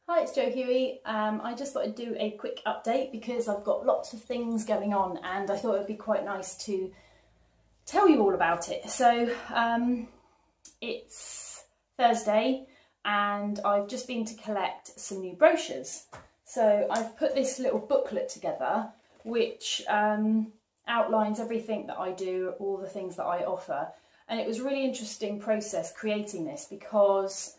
Hi, it's Huey. I just thought I'd do a quick update because I've got lots of things going on and I thought it would be quite nice to tell you all about it. So it's Thursday and I've just been to collect some new brochures. So I've put this little booklet together which outlines everything that I do, all the things that I offer. And it was a really interesting process creating this because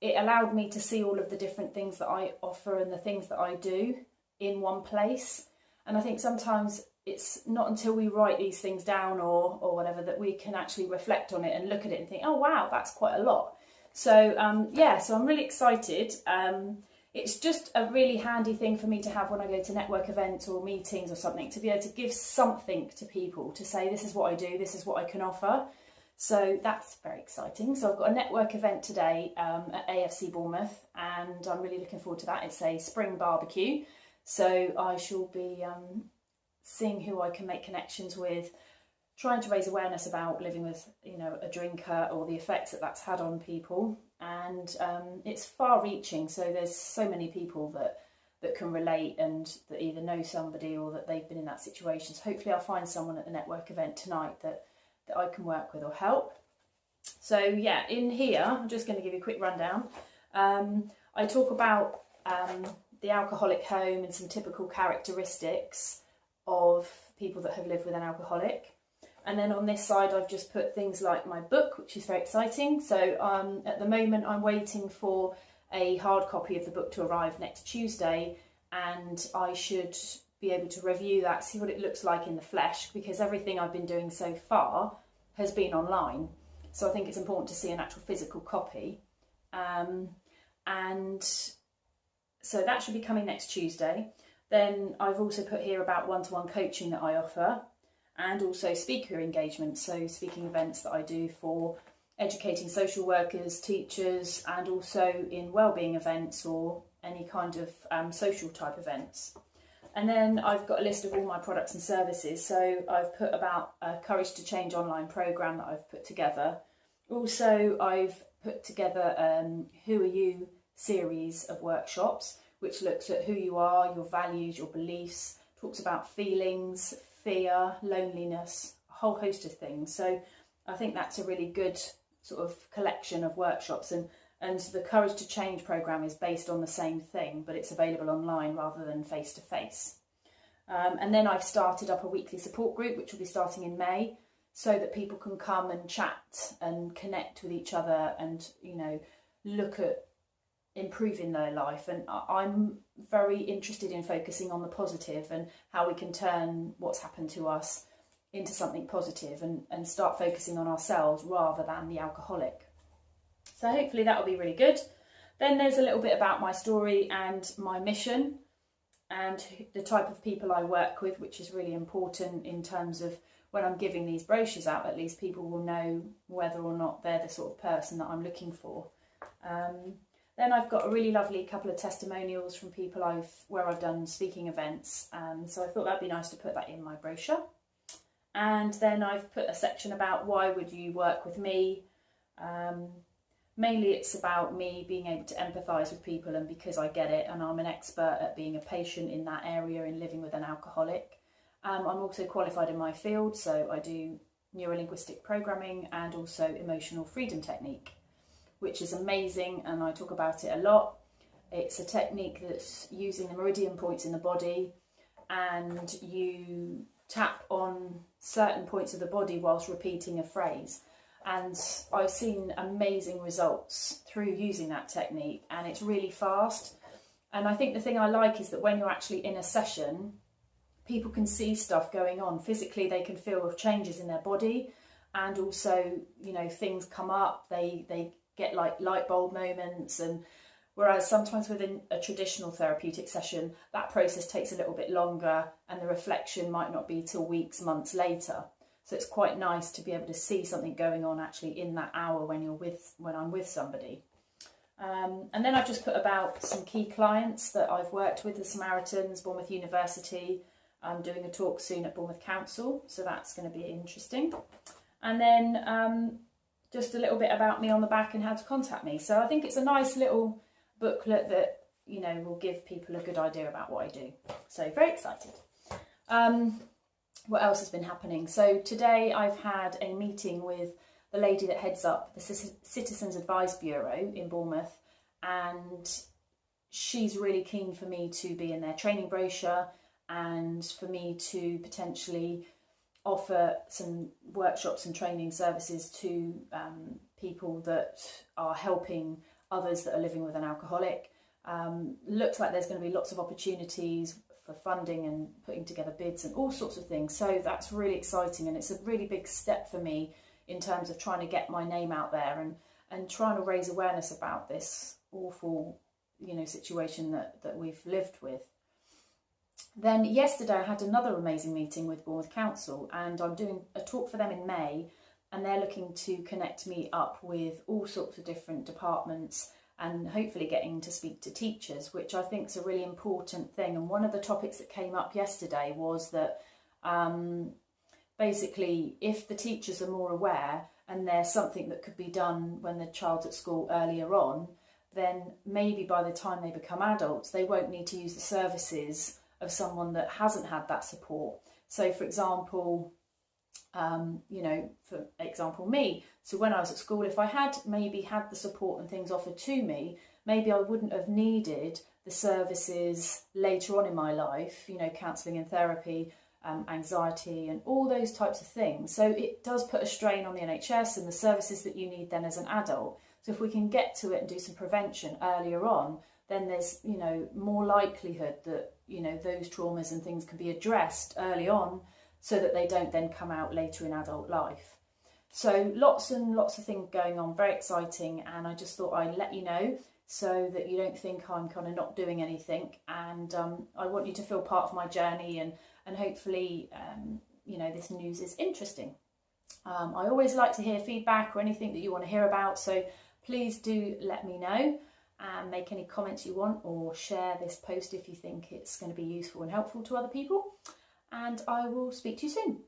it allowed me to see all of the different things that I offer and the things that I do in one place. And I think sometimes it's not until we write these things down or whatever that we can actually reflect on it and look at it and think, oh wow, that's quite a lot. So yeah, so I'm really excited. It's just a really handy thing for me to have when I go to network events or meetings or something, to be able to give something to people to say, this is what I do, this is what I can offer. So that's very exciting. So I've got a network event today at AFC Bournemouth and I'm really looking forward to that. It's a spring barbecue. So I shall be seeing who I can make connections with, trying to raise awareness about living with, you know, a drinker or the effects that that's had on people. And it's far reaching. So there's so many people that can relate and that either know somebody or that they've been in that situation. So hopefully I'll find someone at the network event tonight that I can work with or help. So yeah, in here, I'm just going to give you a quick rundown. I talk about the alcoholic home and some typical characteristics of people that have lived with an alcoholic. And then on this side, I've just put things like my book, which is very exciting. So at the moment, I'm waiting for a hard copy of the book to arrive next Tuesday, and I should be able to review that, see what it looks like in the flesh, because everything I've been doing so far has been online. So I think it's important to see an actual physical copy. And so that should be coming next Tuesday. Then I've also put here about one-to-one coaching that I offer and also speaker engagement. So speaking events that I do for educating social workers, teachers, and also in wellbeing events or any kind of social type events. And then I've got a list of all my products and services. So I've put about a Courage to Change online program that I've put together. Also, I've put together Who Are You series of workshops, which looks at who you are, your values, your beliefs, talks about feelings, fear, loneliness, a whole host of things. So I think that's a really good sort of collection of workshops. And the Courage to Change programme is based on the same thing, but it's available online rather than face-to-face. And then I've started up a weekly support group, which will be starting in May, so that people can come and chat and connect with each other and, you know, look at improving their life. And I'm very interested in focusing on the positive and how we can turn what's happened to us into something positive and start focusing on ourselves rather than the alcoholic. So hopefully that will be really good. Then there's a little bit about my story and my mission and the type of people I work with, which is really important in terms of when I'm giving these brochures out, at least people will know whether or not they're the sort of person that I'm looking for. Then I've got a really lovely couple of testimonials from people where I've done speaking events. So I thought that'd be nice to put that in my brochure. And then I've put a section about why would you work with me. Mainly it's about me being able to empathise with people, and because I get it and I'm an expert at being a patient in that area in living with an alcoholic. I'm also qualified in my field, so I do neurolinguistic programming and also emotional freedom technique, which is amazing and I talk about it a lot. It's a technique that's using the meridian points in the body, and you tap on certain points of the body whilst repeating a phrase. And I've seen amazing results through using that technique, and it's really fast. And I think the thing I like is that when you're actually in a session, people can see stuff going on. Physically, they can feel changes in their body, and also, you know, things come up, they get like light bulb moments. And whereas sometimes within a traditional therapeutic session, that process takes a little bit longer and the reflection might not be till weeks, months later. So it's quite nice to be able to see something going on actually in that hour when I'm with somebody. And then I've just put about some key clients that I've worked with, the Samaritans, Bournemouth University. I'm doing a talk soon at Bournemouth Council, so that's going to be interesting. And then just a little bit about me on the back and how to contact me. So I think it's a nice little booklet that you know, will give people a good idea about what I do. So very excited. What else has been happening? So today I've had a meeting with the lady that heads up the Citizens Advice Bureau in Bournemouth, and she's really keen for me to be in their training brochure and for me to potentially offer some workshops and training services to people that are helping others that are living with an alcoholic. Looks like there's going to be lots of opportunities for funding and putting together bids and all sorts of things. So that's really exciting, and it's a really big step for me in terms of trying to get my name out there and trying to raise awareness about this awful, you know, situation that we've lived with. Then yesterday I had another amazing meeting with Bournemouth Council, and I'm doing a talk for them in May, and they're looking to connect me up with all sorts of different departments and hopefully getting to speak to teachers, which I think is a really important thing. And one of the topics that came up yesterday was that basically if the teachers are more aware and there's something that could be done when the child's at school earlier on, then maybe by the time they become adults, they won't need to use the services of someone that hasn't had that support. So for example, you know, for example, me. So when I was at school, if I had maybe had the support and things offered to me, maybe I wouldn't have needed the services later on in my life, you know, counselling and therapy, anxiety and all those types of things. So it does put a strain on the NHS and the services that you need then as an adult. So if we can get to it and do some prevention earlier on, then there's, you know, more likelihood that, you know, those traumas and things can be addressed early on so that they don't then come out later in adult life. So lots and lots of things going on, very exciting, and I just thought I'd let you know so that you don't think I'm kind of not doing anything, and I want you to feel part of my journey, and hopefully, you know, this news is interesting. I always like to hear feedback or anything that you want to hear about, so please do let me know and make any comments you want, or share this post if you think it's going to be useful and helpful to other people. And I will speak to you soon.